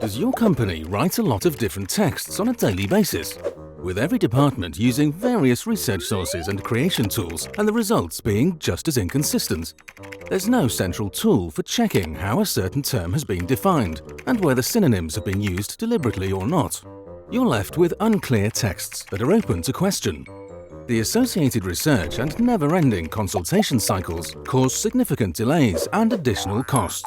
Does your company write a lot of different texts on a daily basis? With every department using various research sources and creation tools, and the results being just as inconsistent. There's no central tool for checking how a certain term has been defined and whether synonyms have been used deliberately or not. You're left with unclear texts that are open to question. The associated research and never-ending consultation cycles cause significant delays and additional costs.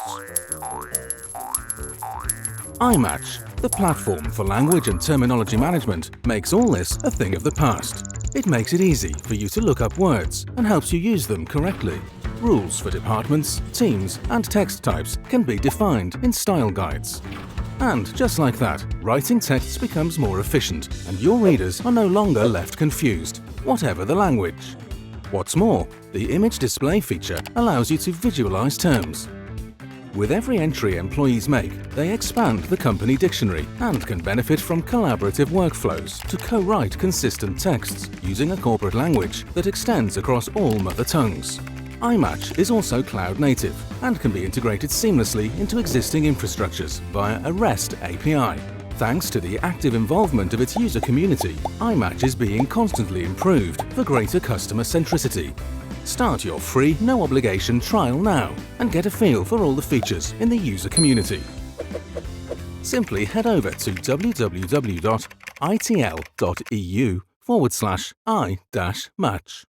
iMatch, the platform for language and terminology management, makes all this a thing of the past. It makes it easy for you to look up words and helps you use them correctly. Rules for departments, teams, and text types can be defined in style guides. And just like that, writing texts becomes more efficient, and your readers are no longer left confused, whatever the language. What's more, the image display feature allows you to visualize terms. With every entry employees make, they expand the company dictionary and can benefit from collaborative workflows to co-write consistent texts using a corporate language that extends across all mother tongues. iMatch is also cloud-native and can be integrated seamlessly into existing infrastructures via a REST API. Thanks to the active involvement of its user community, iMatch is being constantly improved for greater customer centricity. Start your free, no-obligation trial now and get a feel for all the features in the user community. Simply head over to www.itl.eu/i-match.